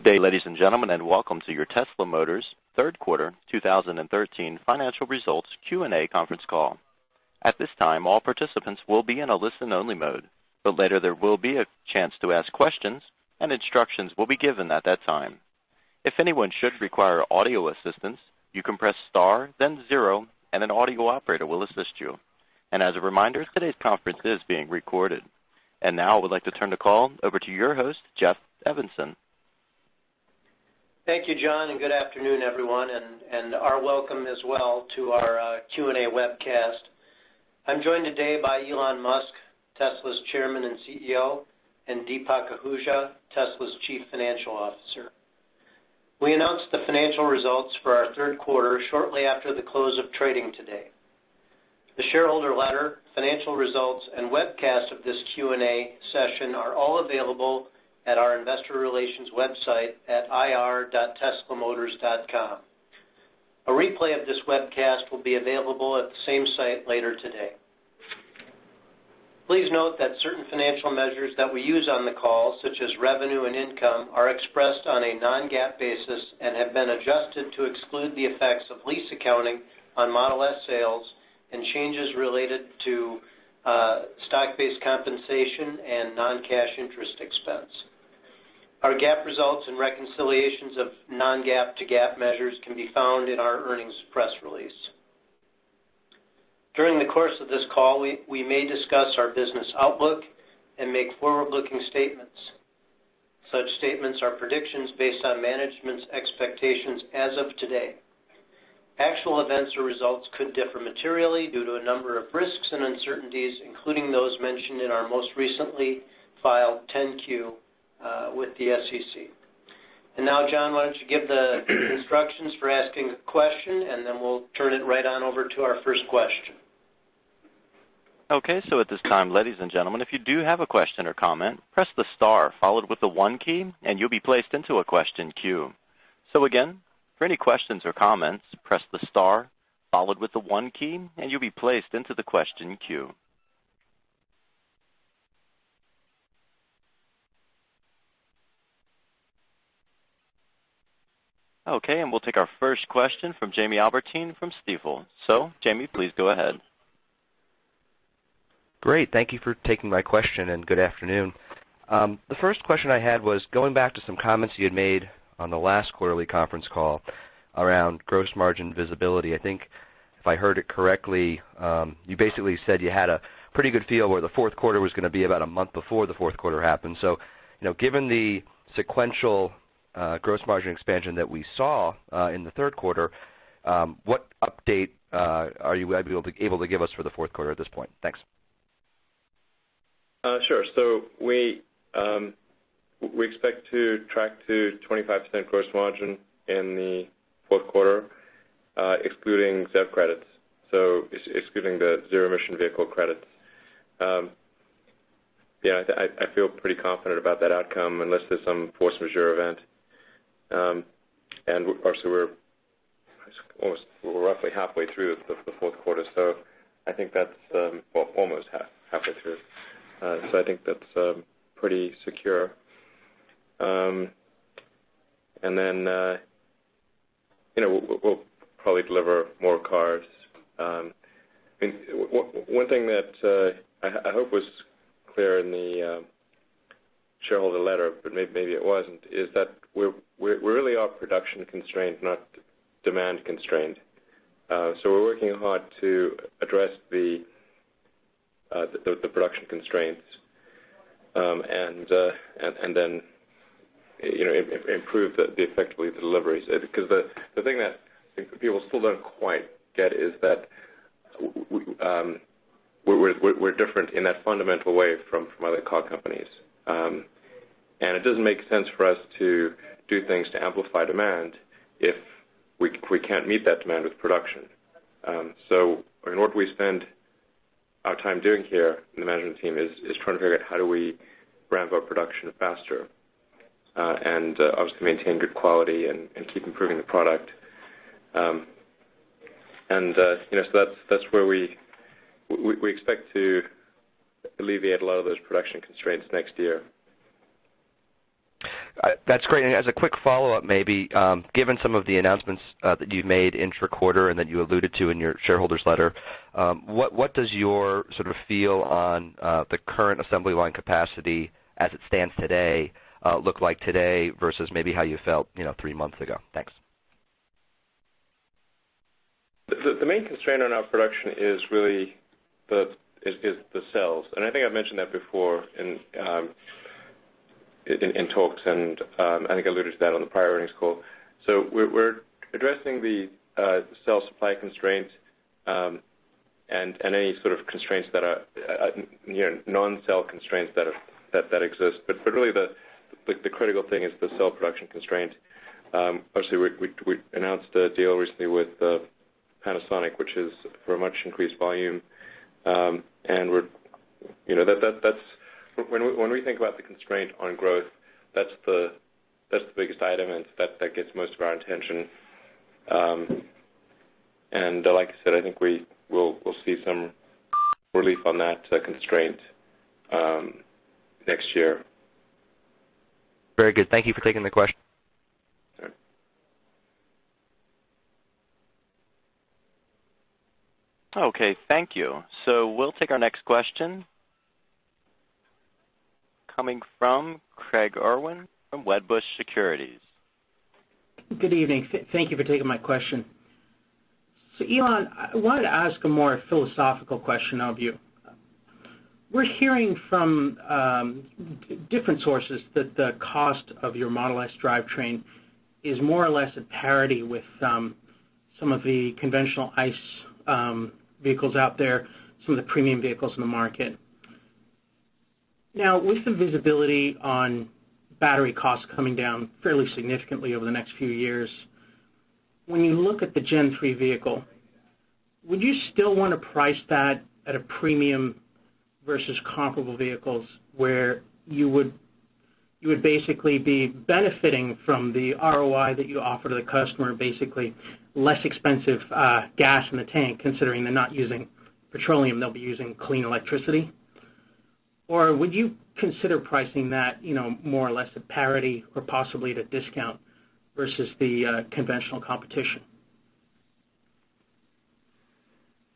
Good day, ladies and gentlemen, and welcome to your Tesla Motors third quarter 2013 financial results Q&A conference call. At this time, all participants will be in a listen-only mode, but later there will be a chance to ask questions, and instructions will be given at that time. If anyone should require audio assistance, you can press star, then 0, and an audio operator will assist you. And as a reminder, today's conference is being recorded. And now I would like to turn the call over to your host, Jeff Evanson. Thank you, John, and good afternoon, everyone, and our welcome as well to our Q&A webcast. I'm joined today by Elon Musk, Tesla's Chairman and CEO, and Deepak Ahuja, Tesla's Chief Financial Officer. We announced the financial results for our third quarter shortly after the close of trading today. The shareholder letter, financial results, and webcast of this Q&A session are all available at our investor relations website at ir.teslamotors.com. A replay of this webcast will be available at the same site later today. Please note that certain financial measures that we use on the call, such as revenue and income, are expressed on a non-GAAP basis and have been adjusted to exclude the effects of lease accounting on Model S sales and changes related to stock-based compensation and non-cash interest expense. Our GAAP results and reconciliations of non-GAAP to GAAP measures can be found in our earnings press release. During the course of this call, we may discuss our business outlook and make forward-looking statements. Such statements are predictions based on management's expectations as of today. Actual events or results could differ materially due to a number of risks and uncertainties, including those mentioned in our most recently filed 10-Q with the SEC. And now, John, why don't you give the instructions for asking a question, and then we'll turn it right on over to our first question. Okay, so at this time, ladies and gentlemen, if you do have a question or comment, press the star followed with the 1 key, and you'll be placed into a question queue. So again, for any questions or comments, press the star followed with the 1 key, and you'll be placed into the question queue. Okay, and we'll take our first question from Jamie Albertine from Stifel. So, Jamie, please go ahead. Great. Thank you for taking my question, and good afternoon. The first question I had was going back to some comments you had made on the last quarterly conference call around gross margin visibility. I think if I heard it correctly, you basically said you had a pretty good feel where the fourth quarter was going to be about a month before the fourth quarter happened. So, given the sequential gross margin expansion that we saw in the third quarter, what update are you able to give us for the fourth quarter at this point? Thanks. Sure. So we expect to track to 25% gross margin in the fourth quarter, excluding ZEV credits, so excluding the zero-emission vehicle credits. I feel pretty confident about that outcome unless there's some force majeure event. And also we're roughly halfway through the fourth quarter, so I think that's almost halfway through. So I think that's pretty secure. And then we'll probably deliver more cars. One thing that I hope was clear in the shareholder letter, but maybe it wasn't, is that we really are production constrained, not demand constrained. So we're working hard to address the production constraints and then improve the effectively the deliveries. Because the thing that people still don't quite get is that we're different in that fundamental way from other car companies. And it doesn't make sense for us to do things to amplify demand if we can't meet that demand with production. So what we spend our time doing here in the management team is trying to figure out how do we ramp up production faster and obviously maintain good quality and keep improving the product. So that's where we expect to alleviate a lot of those production constraints next year. That's great. And as a quick follow-up, maybe, given some of the announcements that you made intra-quarter and that you alluded to in your shareholders letter, what does your sort of feel on the current assembly line capacity as it stands today look like today versus maybe how you felt 3 months ago? Thanks. The main constraint on our production is really the cells, and I think I've mentioned that before in talks, and I think I alluded to that on the prior earnings call. So we're addressing the cell supply constraint and any sort of constraints that are non-cell constraints that exist. But really the critical thing is the cell production constraint. Obviously, we announced a deal recently with Panasonic, which is for a much increased volume, and we're that's when we think about the constraint on growth, that's the biggest item, and that gets most of our attention. And like I said, I think we'll see some relief on that constraint next year. Very good. Thank you for taking the question. Okay, thank you. So we'll take our next question coming from Craig Irwin from Wedbush Securities. Good evening. Thank you for taking my question. So Elon, I wanted to ask a more philosophical question of you. We're hearing from different sources that the cost of your Model S drivetrain is more or less at parity with some of the conventional ICE vehicles out there, some of the premium vehicles in the market. Now, with the visibility on battery costs coming down fairly significantly over the next few years, when you look at the Gen 3 vehicle, would you still want to price that at a premium versus comparable vehicles where you would basically be benefiting from the ROI that you offer to the customer, basically less expensive gas in the tank, considering they're not using petroleum, they'll be using clean electricity? Or would you consider pricing that, more or less at parity or possibly at a discount versus the conventional competition?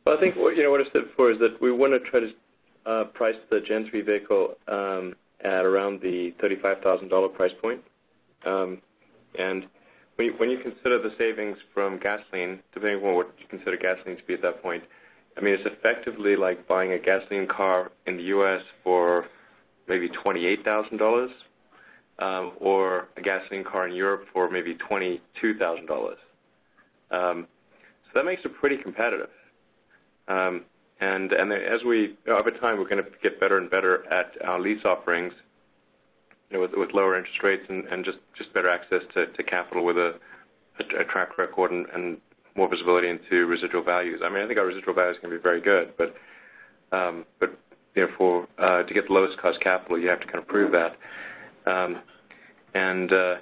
Well, I think what I've said before is that we want to try to price the Gen 3 vehicle at around the $35,000 price point. And when you consider the savings from gasoline, depending on what you consider gasoline to be at that point, I mean, it's effectively like buying a gasoline car in the U.S. for maybe $28,000 or a gasoline car in Europe for maybe $22,000. So that makes it pretty competitive. And as over time, we're going to get better and better at our lease offerings, with lower interest rates and just better access to capital with a track record and more visibility into residual values. I mean, I think our residual values can be very good, but therefore, to get the lowest cost capital, you have to kind of prove that. And I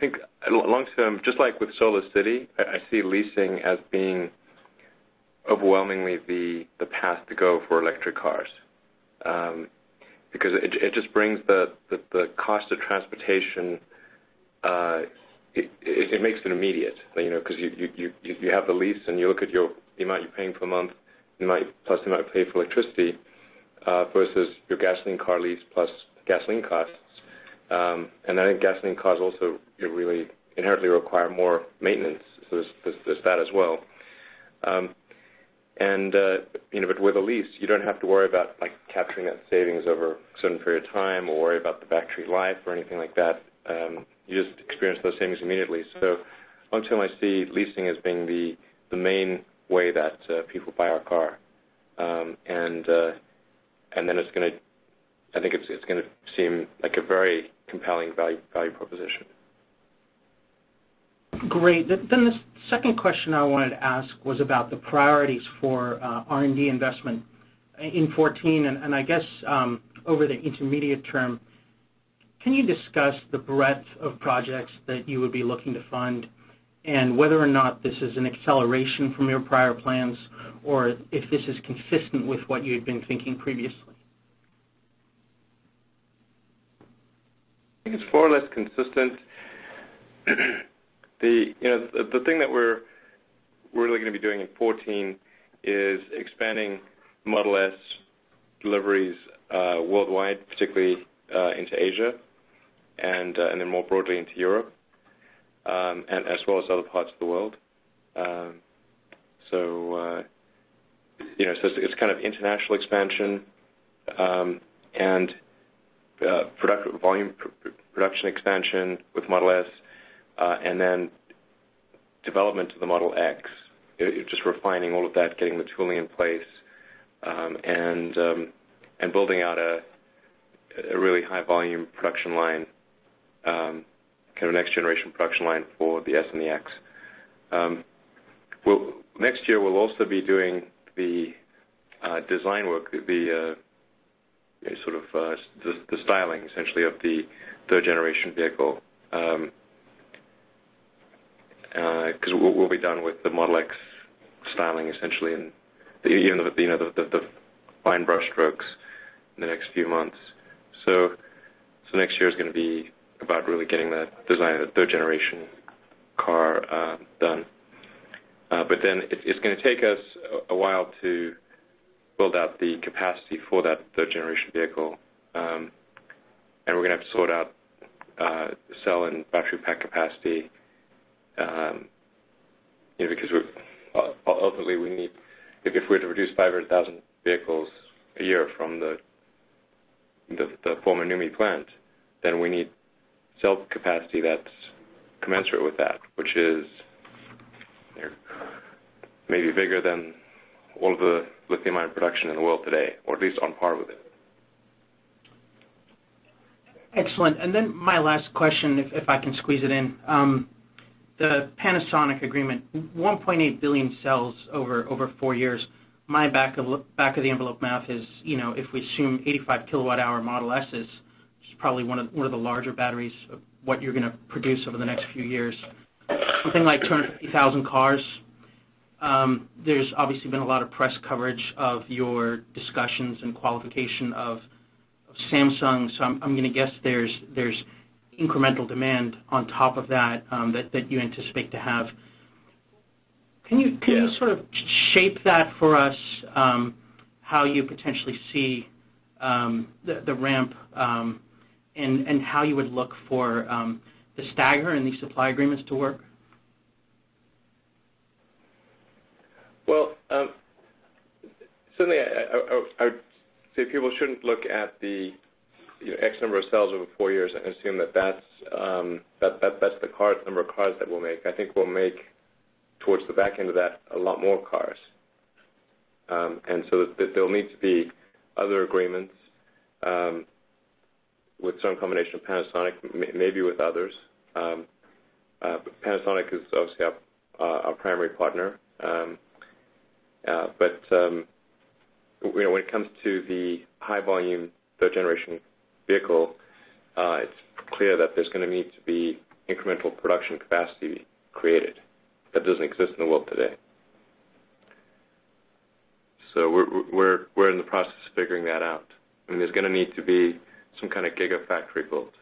think long term, just like with Solar City, I see leasing as being overwhelmingly the path to go for electric cars, because it just brings the cost of transportation. It makes it immediate, because you have the lease and you look at the amount you're paying per month, plus the amount you pay for electricity, versus your gasoline car lease plus gasoline costs. And I think gasoline cars also really inherently require more maintenance, so there's that as well. But with a lease, you don't have to worry about capturing that savings over a certain period of time, or worry about the battery life or anything like that. You just experience those savings immediately. So long term, I see leasing as being the main way that people buy our car, and then it's going to, I think it's going to seem like a very compelling value proposition. Great. Then the second question I wanted to ask was about the priorities for R&D investment in 2014, and I guess over the intermediate term. Can you discuss the breadth of projects that you would be looking to fund, and whether or not this is an acceleration from your prior plans, or if this is consistent with what you had been thinking previously? think it's more or less consistent. The thing that we're really going to be doing in 2014 is expanding Model S deliveries worldwide, particularly into Asia, and then more broadly into Europe, and as well as other parts of the world. So it's kind of international expansion and production expansion with Model S, and then development of the Model X. Just refining all of that, getting the tooling in place, and building out a really high volume production line, kind of next generation production line for the S and the X. Next year we'll also be doing the design work, the styling essentially of the third generation vehicle, because we'll be done with the Model X styling essentially, and the fine brush strokes in the next few months. So next year is going to be about really getting the design of the third generation car done. But then it's going to take us a while to build out the capacity for that third generation vehicle, and we're going to have to sort out cell and battery pack capacity, because ultimately we need, if we're to produce 500,000 vehicles a year from the former NUMMI plant, then we need cell capacity that's commensurate with that, which is maybe bigger than all of the lithium-ion production in the world today, or at least on par with it. Excellent. And then my last question, if I can squeeze it in. The Panasonic agreement, 1.8 billion cells over 4 years. My back of the envelope math is, if we assume 85 kilowatt hour Model S's, which is probably one of the larger batteries of what you're going to produce over the next few years, something like 250,000 cars. There's obviously been a lot of press coverage of your discussions and qualification of Samsung, so I'm going to guess there's incremental demand on top of that that you anticipate to have. Can you sort of shape that for us, how you potentially see the ramp, and how you would look for the stagger in these supply agreements to work? Well, certainly I would say people shouldn't look at the X number of cells over 4 years and assume that's the number of cars that we'll make. I think we'll make, towards the back end of that, a lot more cars. And so that there'll need to be other agreements with some combination of Panasonic, maybe with others. But Panasonic is obviously our primary partner. But when it comes to the high volume third generation vehicle, it's clear that there's going to need to be incremental production capacity created that doesn't exist in the world today. So we're in the process of figuring that out. I mean, there's going to need to be some kind of Gigafactory built.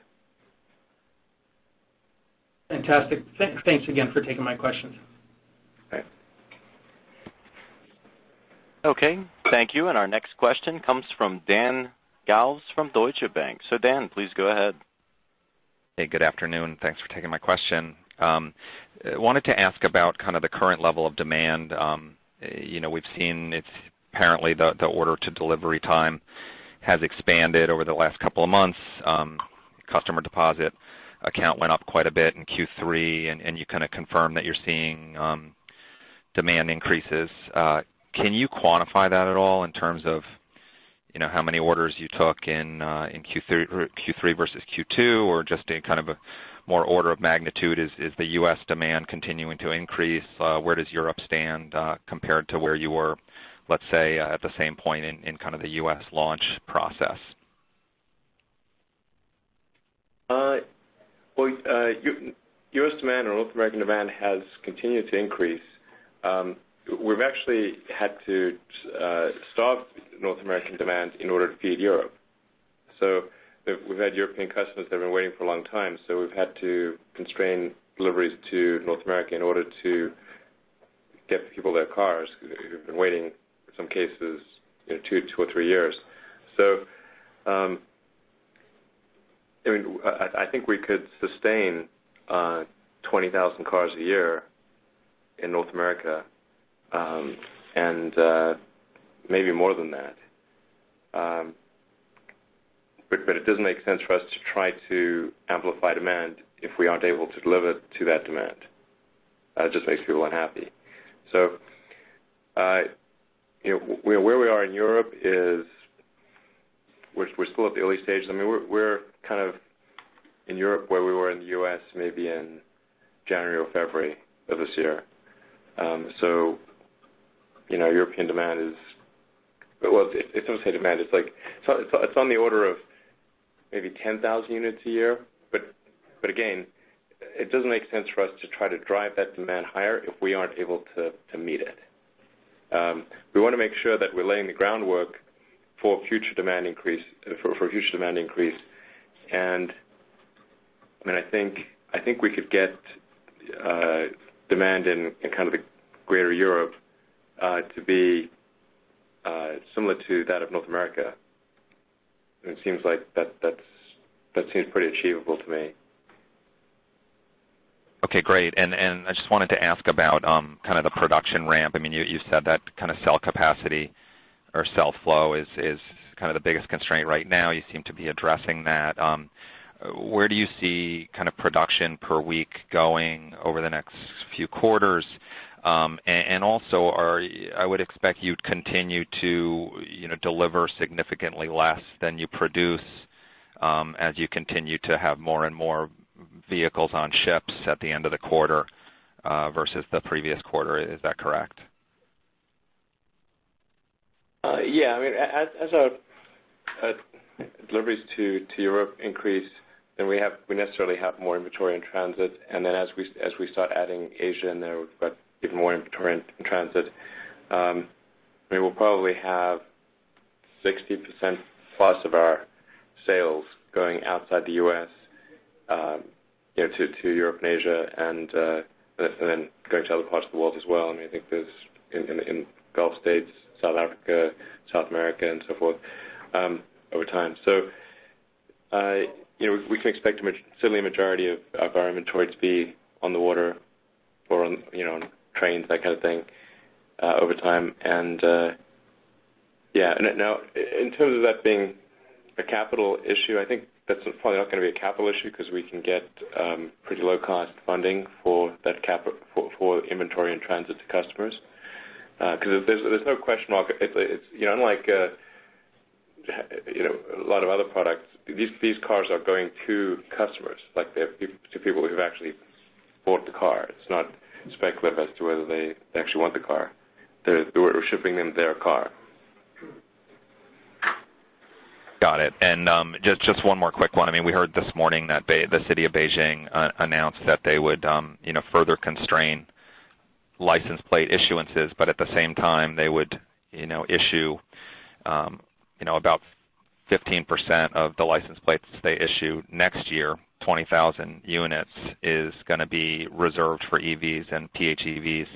Fantastic. Thanks again for taking my questions. Okay, thank you. And our next question comes from Dan Galves from Deutsche Bank. So Dan, please go ahead. Hey, good afternoon. Thanks for taking my question. Wanted to ask about kind of the current level of demand. We've seen it's apparently the order to delivery time has expanded over the last couple of months. Customer deposit account went up quite a bit in Q3, and you kind of confirmed that you're seeing demand increases. Can you quantify that at all in terms of how many orders you took in Q3 versus Q2, or just a kind of a more order of magnitude? Is the U.S. demand continuing to increase? Where does Europe stand compared to where you were, let's say, at the same point in kind of the U.S. launch process? Well, U.S. demand or North American demand has continued to increase. We've actually had to starve North American demand in order to feed Europe. So we've had European customers that have been waiting for a long time, so we've had to constrain deliveries to North America in order to get people their cars who've been waiting, in some cases, 2 or 3 years. So, I think we could sustain 20,000 cars a year in North America, and maybe more than that. But it doesn't make sense for us to try to amplify demand if we aren't able to deliver to that demand. It just makes people unhappy. So, where we are in Europe is we're still at the early stages. I mean, we're kind of in Europe where we were in the U.S. maybe in January or February of this year. So, European demand is, well, it's not say demand. It's like it's on the order of maybe 10,000 units a year. But again, it doesn't make sense for us to try to drive that demand higher if we aren't able to meet it. We want to make sure that we're laying the groundwork for future demand increase, and I mean, I think we could get demand in kind of the greater Europe to be similar to that of North America. And it seems like that seems pretty achievable to me. Okay, great. And I just wanted to ask about kind of the production ramp. I mean, you said that kind of cell capacity or cell flow is kind of the biggest constraint right now. You seem to be addressing that. Where do you see kind of production per week going over the next few quarters? And also, I would expect you'd continue to deliver significantly less than you produce as you continue to have more and more vehicles on ships at the end of the quarter versus the previous quarter. Is that correct? Yeah, I mean, as our deliveries to Europe increase, then we necessarily have more inventory in transit, and then as we start adding Asia in there, we've got even more inventory in transit. I mean, we'll probably have 60% plus of our sales going outside the U.S. To Europe and Asia, and then going to other parts of the world as well. I mean, I think there's in Gulf states, South Africa, South America, and so forth over time. So, we can expect certainly a majority of our inventory to be on the water or on on trains, that kind of thing, over time. And now in terms of that being a capital issue, I think that's probably not going to be a capital issue because we can get pretty low cost funding for that for inventory in transit to customers. Because there's no question mark. It's unlike a lot of other products. These cars are going to customers, like they're to people who've actually bought the car. It's not speculative as to whether they actually want the car. We're shipping them their car. Got it. And just one more quick one. I mean, we heard this morning that the city of Beijing announced that they would further constrain license plate issuances, but at the same time they would issue about 15% of the license plates they issue next year, 20,000 units, is going to be reserved for EVs and PHEVs.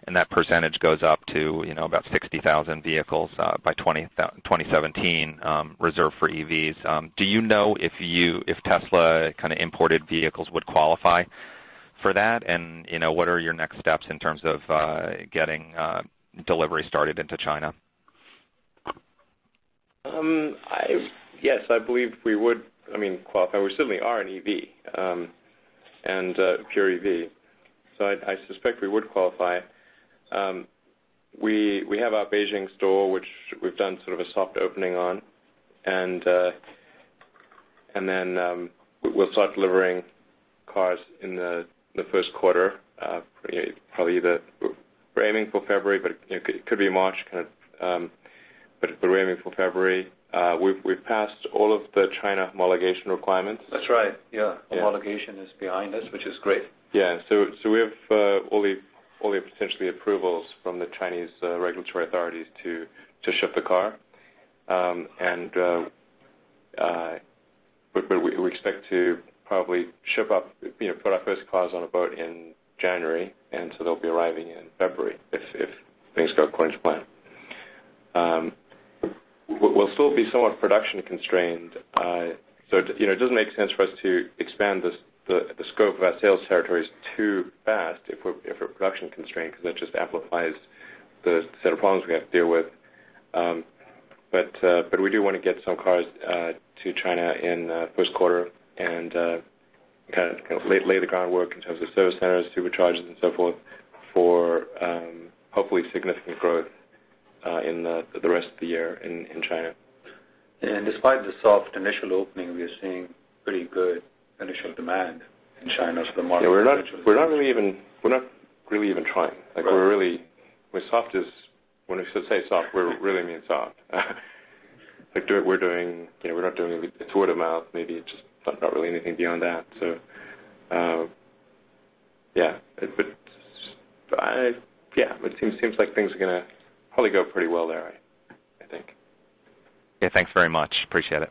And that percentage goes up to about 60,000 vehicles by 2017 reserved for EVs. Do you know if Tesla kind of imported vehicles would qualify for that? And what are your next steps in terms of getting delivery started into China? Yes, I believe we would. Qualify. We certainly are an EV and pure EV, so I suspect we would qualify. We have our Beijing store, which we've done sort of a soft opening on, and then we'll start delivering cars in the first quarter. Probably we're aiming for February, but it could be March, kind of. But we're aiming for February. We've passed all of the China homologation requirements. That's right. Yeah, homologation is behind us, which is great. Yeah, so we have all the potentially approvals from the Chinese regulatory authorities to ship the car, and we expect to probably ship up, put our first cars on a boat in January, and so they'll be arriving in February if things go according to plan. We'll still be somewhat production constrained, so it doesn't make sense for us to expand the scope of our sales territories too fast if we're production constrained, because that just amplifies the set of problems we have to deal with. But we do want to get some cars to China in first quarter and kind of lay the groundwork in terms of service centers, superchargers, and so forth for hopefully significant growth in the rest of the year in China. And despite the soft initial opening, we are seeing pretty good initial demand in China for the market. Yeah, we're not really even trying. Like right. We're soft is when we say soft, we really mean soft. We're not doing it's word of mouth. Maybe it's just not really anything beyond that. So, it seems like things are going to probably go pretty well there. I think. Yeah, thanks very much. Appreciate it.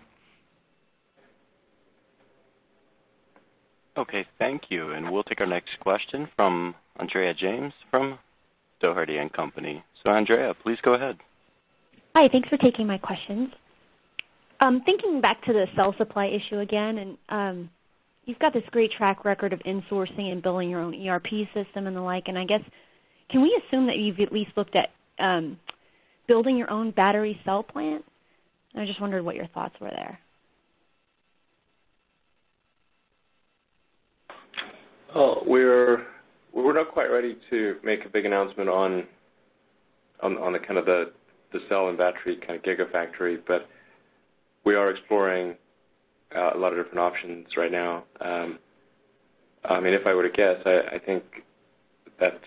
Okay, thank you. And we'll take our next question from Andrea James from Doherty & Company. So, Andrea, please go ahead. Hi, thanks for taking my questions. Thinking back to the cell supply issue again, and you've got this great track record of insourcing and building your own ERP system and the like, and I guess, can we assume that you've at least looked at building your own battery cell plant? I just wondered what your thoughts were there. Oh, we're not quite ready to make a big announcement on the kind of the cell and battery kind of Gigafactory, but we are exploring a lot of different options right now. I mean, if I were to guess, I think that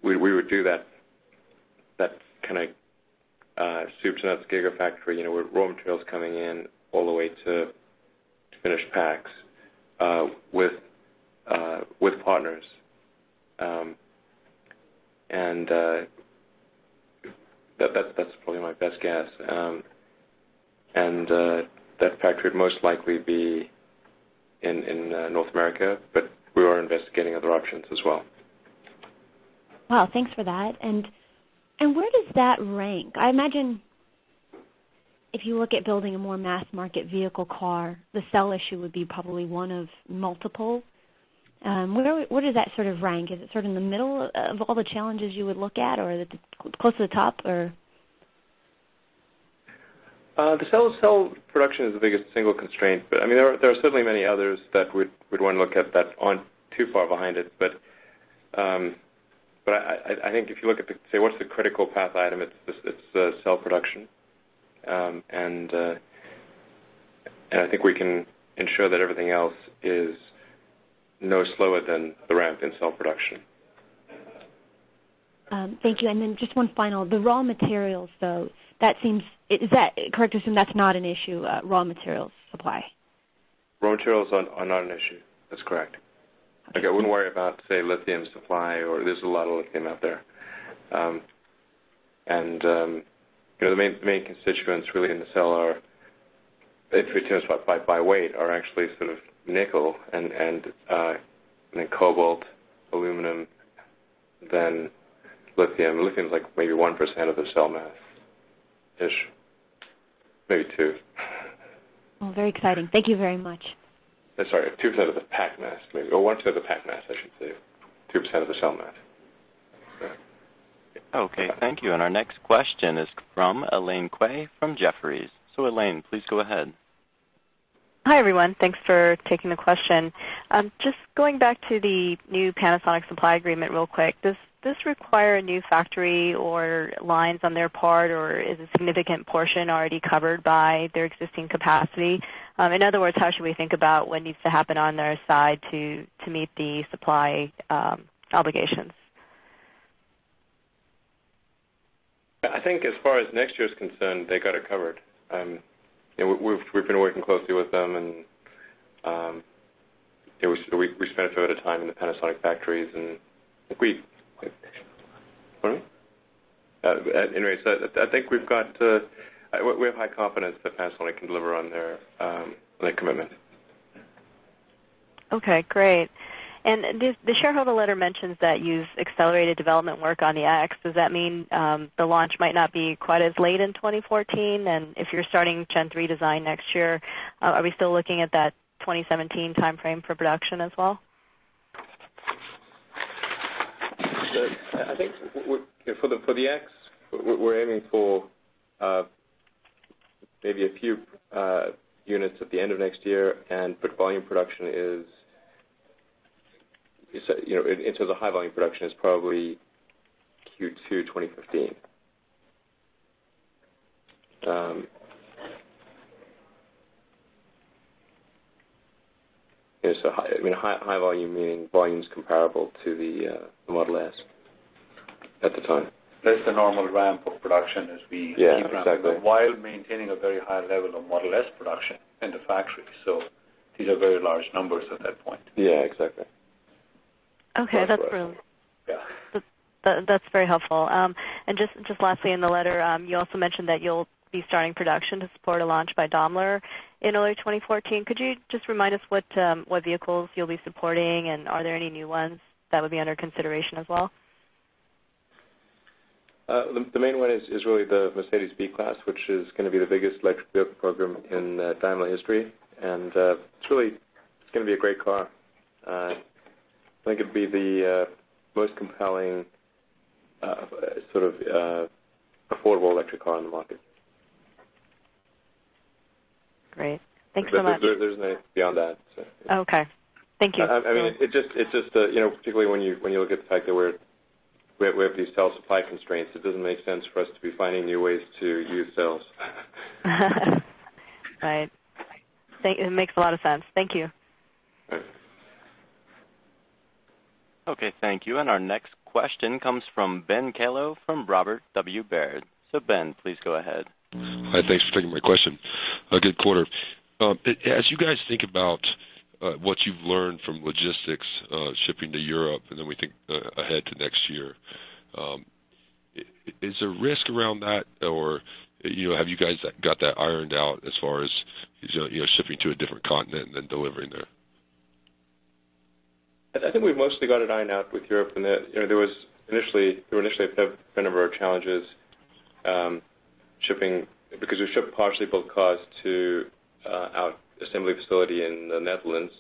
we would do that kind of soup to nuts Gigafactory, with raw materials coming in all the way to finished packs with partners, and that's probably my best guess. And that factory would most likely be in North America, but we are investigating other options as well. Wow, thanks for that. And where does that rank? I imagine if you look at building a more mass market vehicle car, the cell issue would be probably one of multiple. Where does that sort of rank? Is it sort of in the middle of all the challenges you would look at, or is it close to the top? Or the cell production is the biggest single constraint, but I mean there are certainly many others that we'd want to look at that aren't too far behind it. But I think if you look at what's the critical path item, it's cell production, and I think we can ensure that everything else is no slower than the ramp in cell production. Thank you. And then just one final, the raw materials, though, is that correct to assume that's not an issue, raw materials supply? Raw materials are not an issue. That's correct. Okay. Like I wouldn't worry about, say, lithium supply, or there's a lot of lithium out there. The main constituents really in the cell are, if we terms by weight, are actually sort of nickel and then cobalt, aluminum, then lithium. Lithium is like maybe 1% of the cell mass-ish, maybe 2. Well, very exciting. Thank you very much. Sorry, 2% of the pack mass, maybe, or 1% of the pack mass, I should say. 2% of the cell mass. So. Okay, thank you. And our next question is from Elaine Quay from Jefferies. So, Elaine, please go ahead. Hi, everyone. Thanks for taking the question. Just going back to the new Panasonic supply agreement real quick, does this require a new factory or lines on their part, or is a significant portion already covered by their existing capacity? In other words, how should we think about what needs to happen on their side to meet the supply obligations? I think as far as next year is concerned, they got it covered. We've been working closely with them, and we spent a fair bit of time in the Panasonic factories, and I think we've got we have high confidence that Panasonic can deliver on their commitment. Okay, great. And the shareholder letter mentions that you've accelerated development work on the X. Does that mean the launch might not be quite as late in 2014? And if you're starting Gen 3 design next year, are we still looking at that 2017 timeframe for production as well? I think for the X, we're aiming for maybe a few units at the end of next year, but volume production is, in terms of high volume production, is probably Q2 2015. So high volume meaning volumes comparable to the Model S at the time. That's the normal ramp of production as we keep ramping up, while maintaining a very high level of Model S production in the factory. So these are very large numbers at that point. Yeah, exactly. Okay, that's brilliant. Yeah. That's very helpful. And just lastly in the letter, you also mentioned that you'll be starting production to support a launch by Daimler in early 2014. Could you just remind us what vehicles you'll be supporting, and are there any new ones that would be under consideration as well? The main one is really the Mercedes B-Class, which is going to be the biggest electric vehicle program in Daimler history, and it's going to be a great car. I think it'd be the most compelling affordable electric car on the market. Great. Thanks so much. There's nothing beyond that. So. Okay. Thank you. I mean, it's just particularly when you look at the fact that we have these cell supply constraints, it doesn't make sense for us to be finding new ways to use cells. Right. It makes a lot of sense. Thank you. Right. Okay, thank you. And our next question comes from Ben Kallo from Robert W. Baird. So, Ben, please go ahead. Hi, thanks for taking my question. A good quarter. As you guys think about what you've learned from logistics, shipping to Europe, and then we think ahead to next year, is there risk around that, or have you guys got that ironed out as far as shipping to a different continent and then delivering there? I think we've mostly got it ironed out with Europe, and there were initially a fair number of challenges shipping, because we ship partially built cars to our assembly facility in the Netherlands,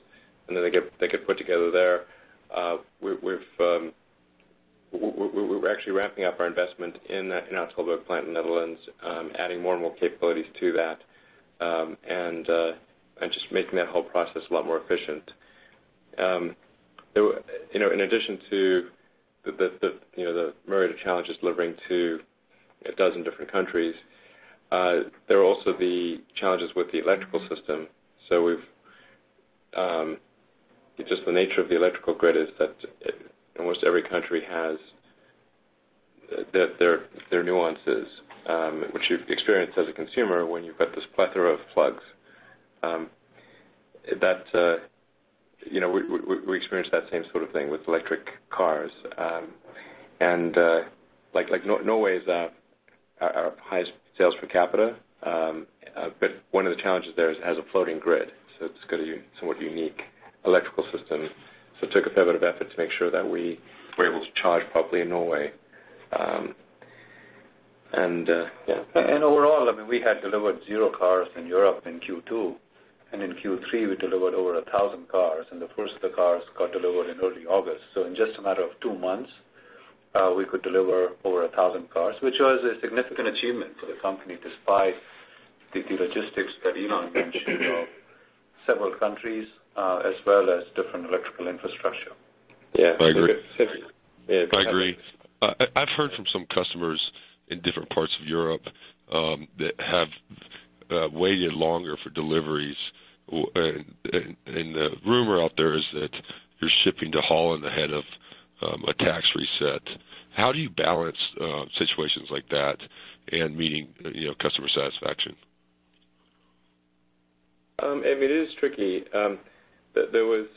and then they get put together there. We're actually ramping up our investment in our Tilburg plant in the Netherlands, adding more and more capabilities to that, and just making that whole process a lot more efficient. In addition to the myriad of challenges delivering to a dozen different countries, there are also the challenges with the electrical system. So just the nature of the electrical grid is that almost every country has their nuances, which you experience as a consumer when you've got this plethora of plugs. We experience that same sort of thing with electric cars, and Norway is our highest sales per capita, but one of the challenges there is it has a floating grid, so it's got a somewhat unique electrical system. So it took a fair bit of effort to make sure that we were able to charge properly in Norway. And overall, I mean, we had delivered 0 cars in Europe in Q2, and in Q3 we delivered over 1,000 cars, and the first of the cars got delivered in early August. So in just a matter of 2 months, we could deliver over 1,000 cars, which was a significant achievement for the company, despite the logistics that Elon mentioned of several countries as well as different electrical infrastructure. Yeah, I agree. Yeah, I agree. I've heard from some customers in different parts of Europe that have waited longer for deliveries, and the rumor out there is that you're shipping to Holland ahead of a tax reset. How do you balance situations like that and meeting customer satisfaction? It is tricky. There was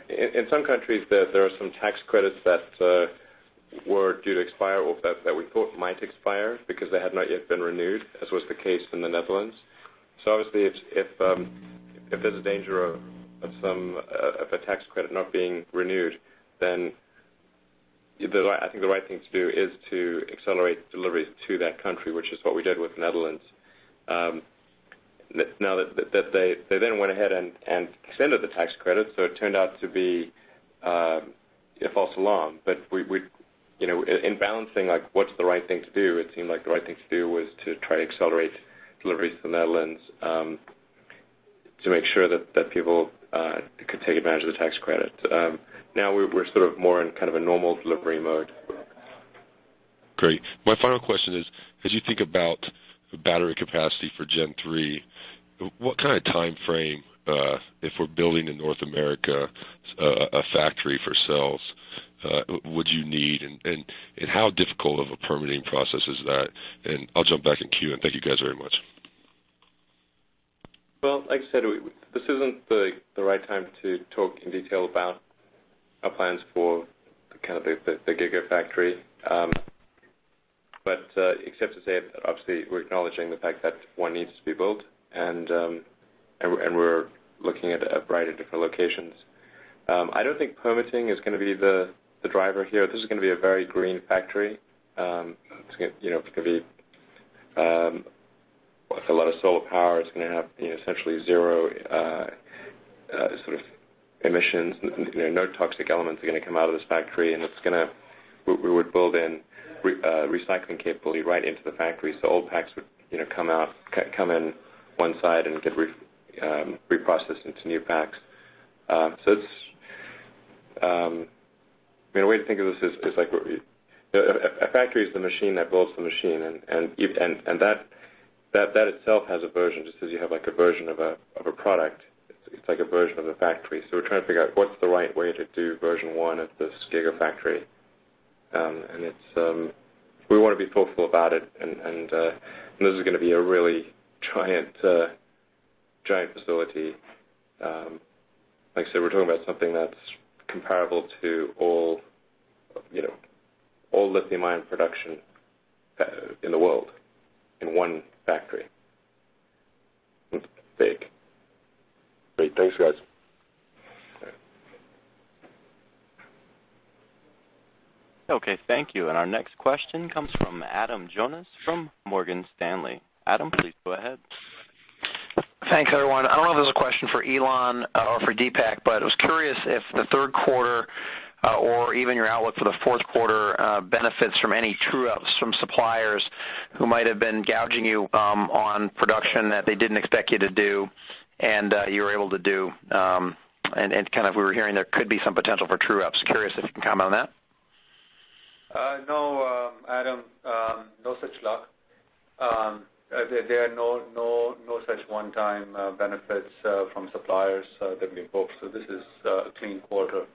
in some countries there are some tax credits that were due to expire, or that we thought might expire because they had not yet been renewed, as was the case in the Netherlands. So obviously, if there's a danger of a tax credit not being renewed, then I think the right thing to do is to accelerate deliveries to that country, which is what we did with the Netherlands. Now that they then went ahead and extended the tax credit, so it turned out to be a false alarm. But we in balancing like what's the right thing to do, it seemed like the right thing to do was to try to accelerate deliveries to the Netherlands to make sure that people could take advantage of the tax credit. Now we're sort of more in kind of a normal delivery mode. Great. My final question is, as you think about battery capacity for Gen 3, what kind of time frame, if we're building in North America a factory for cells, would you need, and how difficult of a permitting process is that? And I'll jump back in queue, and thank you guys very much. Well, like I said, this isn't the right time to talk in detail about our plans for the Gigafactory. But except to say that obviously we're acknowledging the fact that one needs to be built, and we're looking at a variety of different locations. I don't think permitting is going to be the driver here. This is going to be a very green factory. It's going to be a lot of solar power. It's going to have essentially zero sort of emissions. No toxic elements are going to come out of this factory, and we would build in recycling capability right into the factory, so old packs would come in one side and get reprocessed into new packs. So it's a way to think of this is like a factory is the machine that builds the machine, and that itself has a version, just as you have like a version of a product. It's like a version of the factory. So we're trying to figure out what's the right way to do version 1 of this Gigafactory. And it's we want to be thoughtful about it, and this is going to be a really giant facility. Like I said, we're talking about something that's comparable to all lithium-ion production in the world in one factory. It's big. Great, thanks, guys. Okay, thank you. And our next question comes from Adam Jonas from Morgan Stanley. Adam, please go ahead. Thanks, everyone. I don't know if this is a question for Elon or for Deepak, but I was curious if the third quarter or even your outlook for the fourth quarter benefits from any true-ups from suppliers who might have been gouging you on production that they didn't expect you to do and you were able to do. And kind of we were hearing there could be some potential for true-ups. Curious if you can comment on that. No, Adam, no such luck. There are no such one-time benefits from suppliers that we booked, so this is a clean quarter.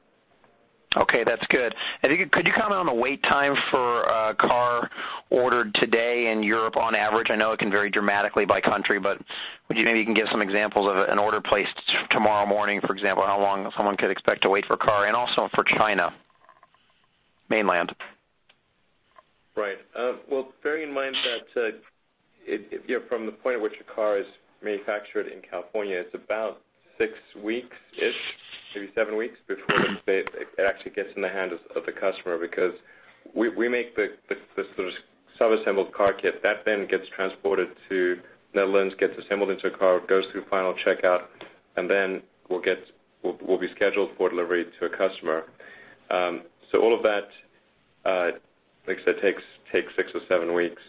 Okay, that's good. And could you comment on the wait time for a car ordered today in Europe on average? I know it can vary dramatically by country, but maybe you can give some examples of an order placed tomorrow morning, for example, how long someone could expect to wait for a car, and also for China, mainland. Right. Well, bearing in mind that from the point at which a car is manufactured in California, it's about 6 weeks-ish, maybe 7 weeks before it actually gets in the hands of the customer, because we make the sort of sub-assembled car kit. That then gets transported to Netherlands, gets assembled into a car, goes through final checkout, and then will be scheduled for delivery to a customer. So all of that, like I said, takes 6 or 7 weeks.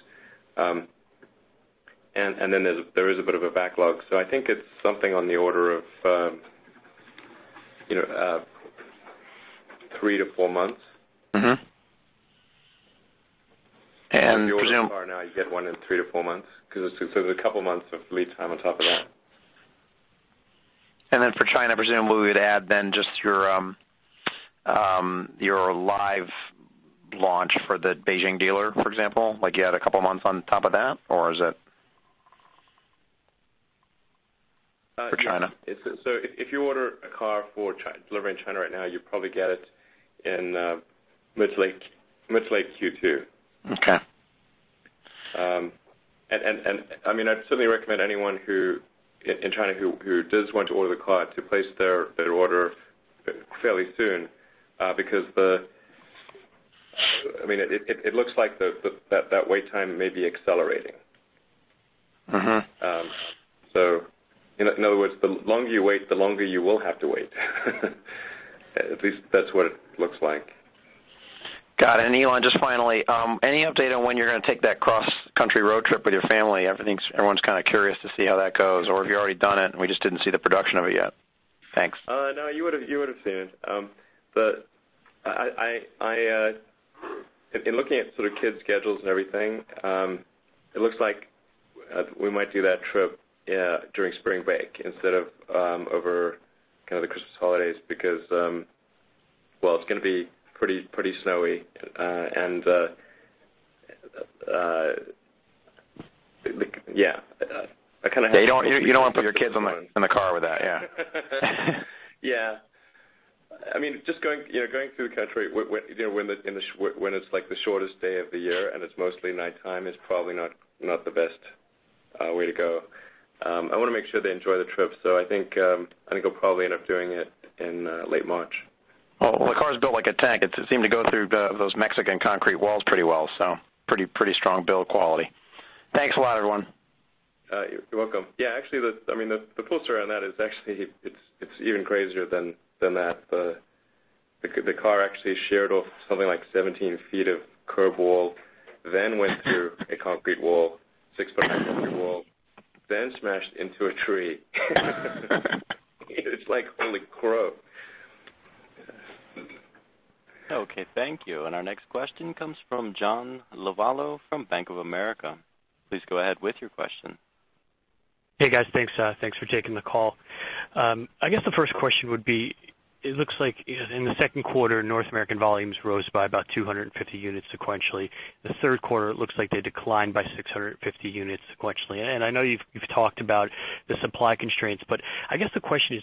And then there is a bit of a backlog. So I think it's something on the order of 3 to 4 months. Mm-hmm. And if you order a car now, you get one in 3 to 4 months, because there's a couple months of lead time on top of that. And then for China, presumably we would add then just your live launch for the Beijing dealer, for example, like you had a couple months on top of that, or is it for China? Yeah. So if you order a car for delivery in China right now, you probably get it in mid to late Q2. Okay. And I mean, I'd certainly recommend anyone who in China who does want to order the car to place their order fairly soon, because it looks like that wait time may be accelerating. Mm-hmm. So, in other words, the longer you wait, the longer you will have to wait. At least that's what it looks like. Got it. And Elon, just finally, any update on when you're going to take that cross-country road trip with your family? Everyone's kind of curious to see how that goes, or have you already done it and we just didn't see the production of it yet? Thanks. No, you would have seen it. In looking at sort of kids' schedules and everything, it looks like we might do that trip during spring break instead of over kind of the Christmas holidays, because it's going to be pretty snowy, and I kind of you don't want to put your kids in the car with that, yeah. Yeah. I mean, just going through the country when it's like the shortest day of the year and it's mostly nighttime is probably not the best way to go. I want to make sure they enjoy the trip, so I think I'll probably end up doing it in late March. Well, the car's built like a tank. It seemed to go through those Mexican concrete walls pretty well, so pretty strong build quality. Thanks a lot, everyone. You're welcome. Yeah, actually, the full story on that is actually it's even crazier than that. The car actually sheared off something like 17 feet of curb wall, then went through a concrete wall, 6-foot high concrete wall, then smashed into a tree. It's like, holy crow. Okay, thank you. And our next question comes from John Lovallo from Bank of America. Please go ahead with your question. Hey guys, thanks for taking the call. I guess the first question would be, it looks like in the second quarter, North American volumes rose by about 250 units sequentially. The third quarter, it looks like they declined by 650 units sequentially. And I know you've talked about the supply constraints, but I guess the question is,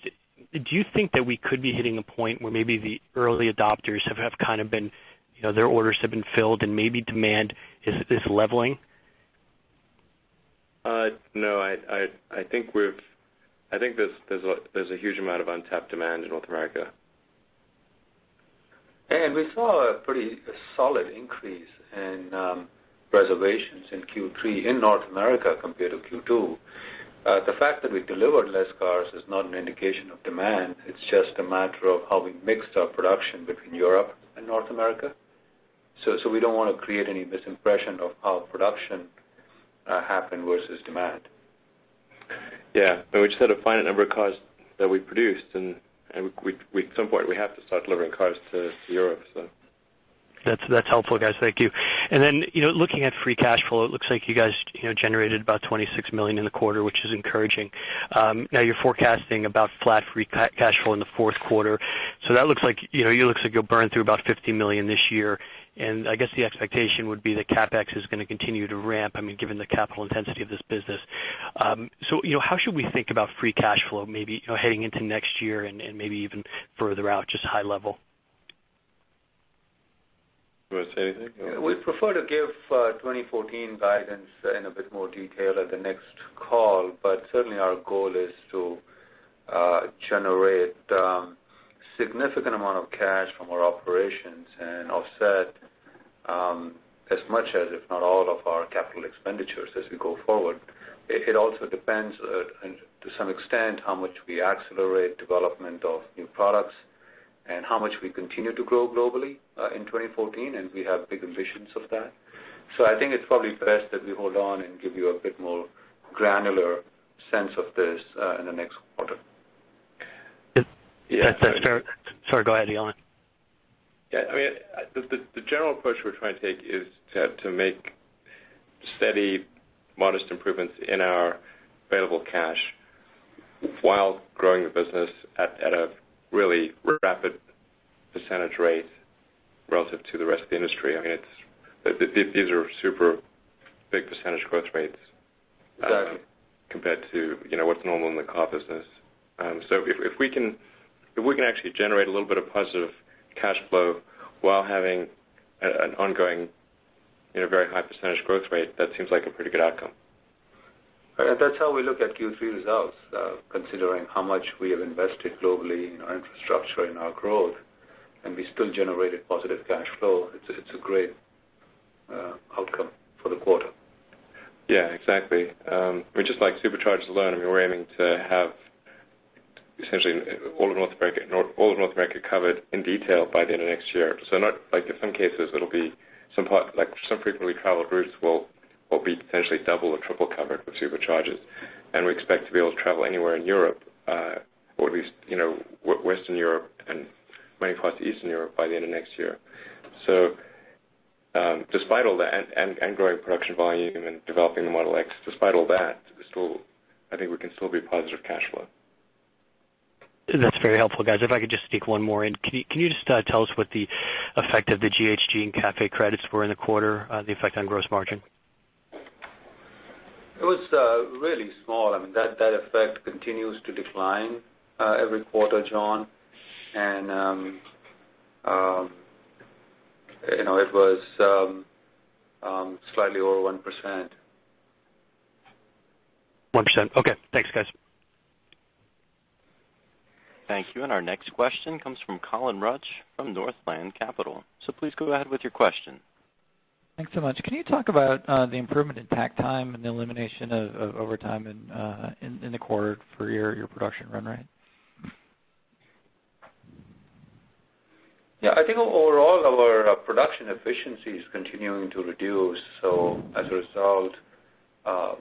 do you think that we could be hitting a point where maybe the early adopters have kind of been, their orders have been filled and maybe demand is leveling? No, I think there's a huge amount of untapped demand in North America. And we saw a pretty solid increase in reservations in Q3 in North America compared to Q2. The fact that we delivered less cars is not an indication of demand. It's just a matter of how we mixed our production between Europe and North America. So we don't want to create any misimpression of how production happened versus demand. Yeah, and we just had a finite number of cars that we produced, and we at some point we have to start delivering cars to Europe. So that's helpful, guys. Thank you. And then looking at free cash flow, it looks like you guys generated about $26 million in the quarter, which is encouraging. Now you're forecasting about flat free cash flow in the fourth quarter, so that looks like you'll burn through about $50 million this year. And I guess the expectation would be that CapEx is going to continue to ramp, given the capital intensity of this business. So, how should we think about free cash flow, maybe heading into next year and maybe even further out, just high level? You want to say anything? We prefer to give 2014 guidance in a bit more detail at the next call, but certainly our goal is to generate significant amount of cash from our operations and offset as much as, if not all, of our capital expenditures as we go forward. It also depends to some extent how much we accelerate development of new products and how much we continue to grow globally in 2014, and we have big ambitions of that. So I think it's probably best that we hold on and give you a bit more granular sense of this in the next quarter. Yeah, that's fair. Sorry, go ahead, Elon. Yeah, the general approach we're trying to take is to make steady, modest improvements in our available cash while growing the business at a really rapid percentage rate relative to the rest of the industry. These are super big percentage growth rates compared to what's normal in the car business. So if we can actually generate a little bit of positive cash flow while having an ongoing very high percentage growth rate, that seems like a pretty good outcome. That's how we look at Q3 results, considering how much we have invested globally in our infrastructure, in our growth, and we still generated positive cash flow. It's a great outcome for the quarter. Yeah, exactly. Just like superchargers alone, we're aiming to have essentially all of North America covered in detail by the end of next year. So not like in some cases it'll be some frequently traveled routes will be potentially double or triple covered with superchargers, and we expect to be able to travel anywhere in Europe, or at least Western Europe and many parts of Eastern Europe by the end of next year. So despite all that, and growing production volume and developing the Model X, despite all that, I think we can still be positive cash flow. That's very helpful, guys. If I could just sneak one more in, can you just tell us what the effect of the GHG and CAFE credits were in the quarter, the effect on gross margin? It was really small. That effect continues to decline every quarter, John, and it was slightly over 1%. 1%. Okay. Thanks, guys. Thank you. And our next question comes from Colin Rusch from Northland Capital. So please go ahead with your question. Thanks so much. Can you talk about the improvement in takt time and the elimination of overtime in the quarter for your production run rate? Yeah, I think overall our production efficiency is continuing to reduce. So as a result,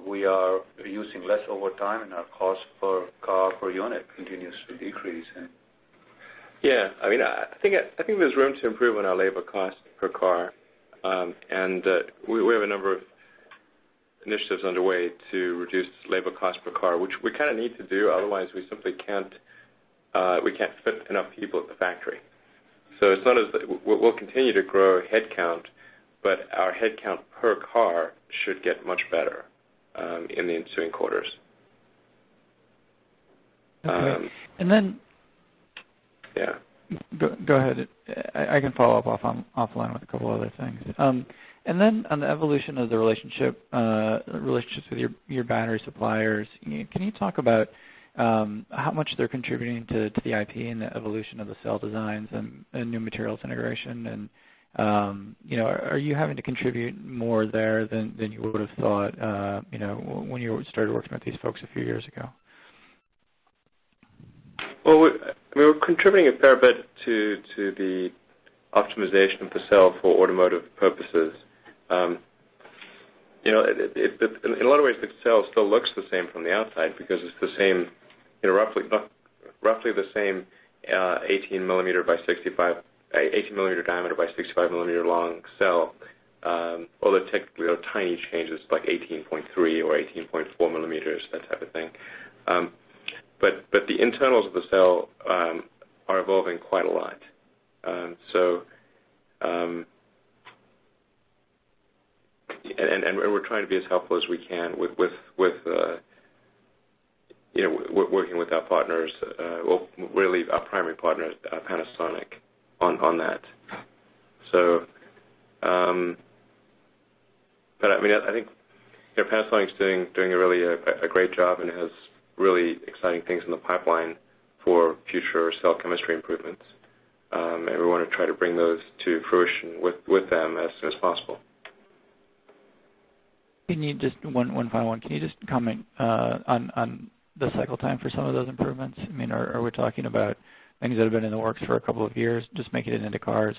we are using less overtime, and our cost per car per unit continues to decrease. Yeah, I think there's room to improve on our labor cost per car, and we have a number of initiatives underway to reduce labor cost per car, which we kind of need to do. Otherwise, we simply can't fit enough people at the factory. So it's not as we'll continue to grow headcount, but our headcount per car should get much better in the ensuing quarters. Okay. And then, yeah. Go ahead. I can follow up offline with a couple other things. And then on the evolution of the relationships with your battery suppliers, can you talk about how much they're contributing to the IP and the evolution of the cell designs and new materials integration? And are you having to contribute more there than you would have thought when you started working with these folks a few years ago? Well, we're contributing a fair bit to the optimization of the cell for automotive purposes. In a lot of ways, the cell still looks the same from the outside because it's the same, roughly the same 18 millimeter diameter by 65 millimeter long cell. Although technically there are tiny changes like 18.3 or 18.4 millimeters, that type of thing. But the internals of the cell are evolving quite a lot. And we're trying to be as helpful as we can with working with our partners, really our primary partner, Panasonic, on that. So, but I think Panasonic's doing a great job and has really exciting things in the pipeline for future cell chemistry improvements, and we want to try to bring those to fruition with them as soon as possible. Can you just one final one? Can you just comment on the cycle time for some of those improvements? Are we talking about things that have been in the works for a couple of years, just making it into cars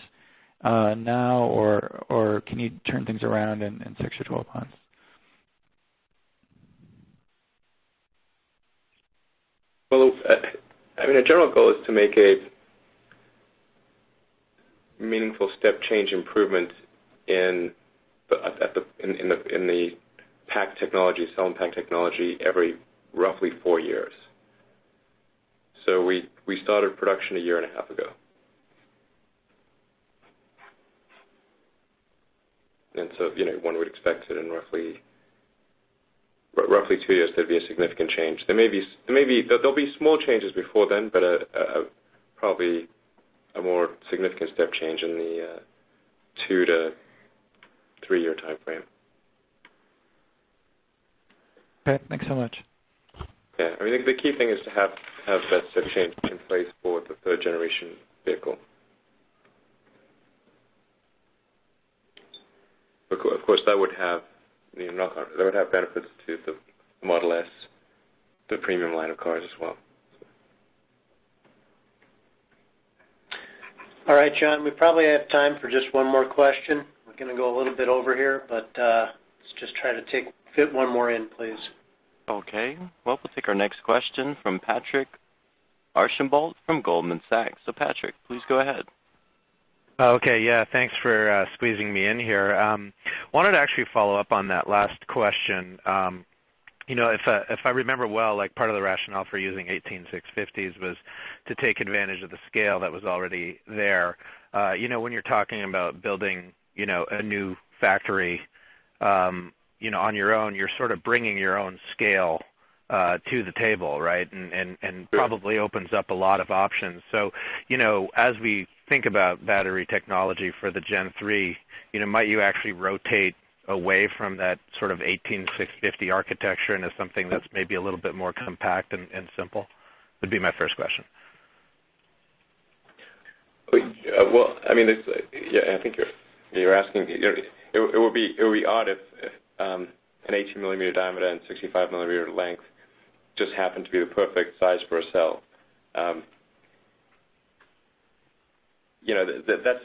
now, or can you turn things around in 6 or 12 months? Well, a general goal is to make a meaningful step change improvement in the pack technology, cell and pack technology, every roughly 4 years. So we started production 1.5 years ago. And so, one would expect that in roughly 2 years there'd be a significant change. There'll be small changes before then, but probably a more significant step change in the 2 to 3 year time frame. Okay, thanks so much. Yeah, I mean, the key thing is to have that step change in place for the third generation vehicle. Of course, that would have benefits to the Model S, the premium line of cars as well. All right, John, we probably have time for just one more question. We're going to go a little bit over here, but let's just try to fit one more in, please. Okay. Well, we'll take our next question from Patrick Archambault from Goldman Sachs. So, Patrick, please go ahead. Okay, yeah, thanks for squeezing me in here. Wanted to actually follow up on that last question. If I remember well, like part of the rationale for using 18650s was to take advantage of the scale that was already there. When you're talking about building, a new factory, on your own, you're sort of bringing your own scale to the table, right? And probably opens up a lot of options. So, as we think about battery technology for the Gen 3, might you actually rotate away from that sort of 18650 architecture into something that's maybe a little bit more compact and simple? Would be my first question. Well, I mean, I think you're asking. It would be odd if an 18 millimeter diameter and 65 millimeter length just happened to be the perfect size for a cell. That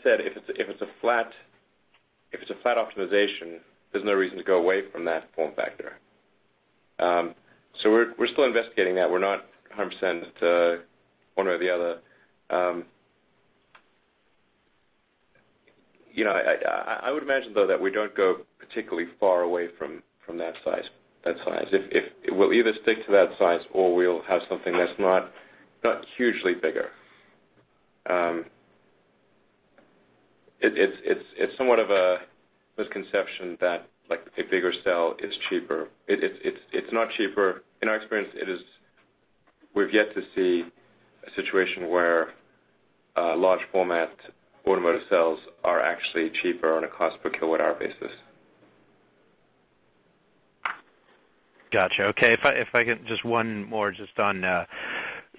said, if it's a flat optimization, there's no reason to go away from that form factor. So we're still investigating that. We're not 100% one way or the other. I would imagine though that we don't go particularly far away from that size. If we'll either stick to that size or we'll have something that's not hugely bigger. It's somewhat of a misconception that like a bigger cell is cheaper. It's not cheaper. In our experience, we've yet to see a situation where large format automotive cells are actually cheaper on a cost per kilowatt hour basis. Gotcha. Okay, if I can just one more just on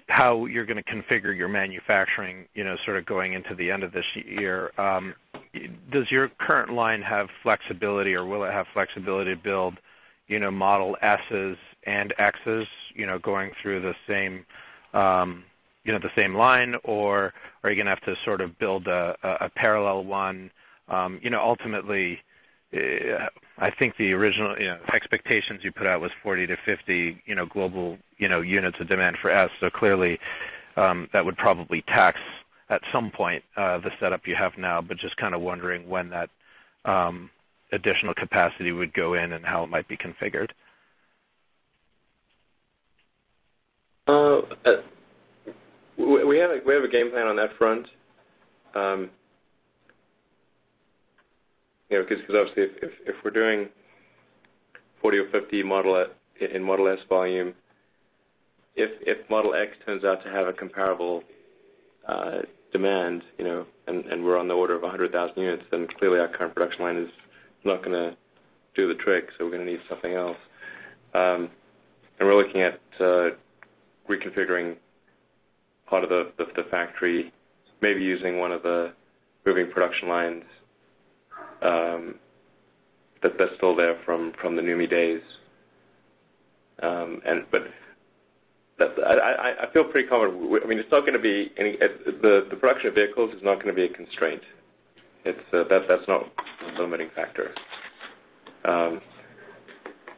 how you're going to configure your manufacturing, sort of going into the end of this year. Does your current line have flexibility, or will it have flexibility to build, Model S's and X's, going through the same, the same line, or are you going to have to sort of build a parallel one? Ultimately, I think the original expectations you put out was 40 to 50 global units of demand for S. So clearly that would probably tax at some point the setup you have now. But just kind of wondering when that additional capacity would go in and how it might be configured. We have a game plan on that front. Because obviously if we're doing 40 or 50 in Model S volume, if Model X turns out to have a comparable demand, and we're on the order of 100,000 units, then clearly our current production line is not going to do the trick, so we're going to need something else. And we're looking at reconfiguring part of the factory, maybe using one of the moving production lines that's still there from the NUMMI days. I feel pretty confident. I mean, it's not going to be the production of vehicles is not going to be a constraint. That's not a limiting factor.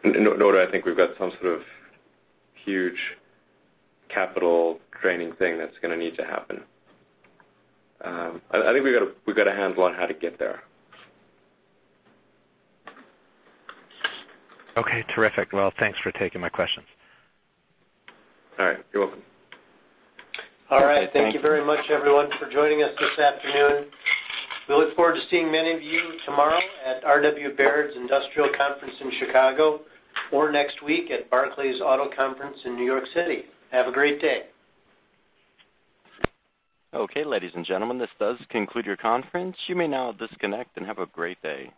Nor do I think we've got some sort of huge capital draining thing that's going to need to happen. I think we've got a handle on how to get there. Okay, terrific. Well, thanks for taking my questions. All right, you're welcome. All right, thank you very much, everyone, for joining us this afternoon. We look forward to seeing many of you tomorrow at R.W. Baird's Industrial Conference in Chicago, or next week at Barclays Auto Conference in New York City. Have a great day. Okay, ladies and gentlemen, this does conclude your conference. You may now disconnect and have a great day.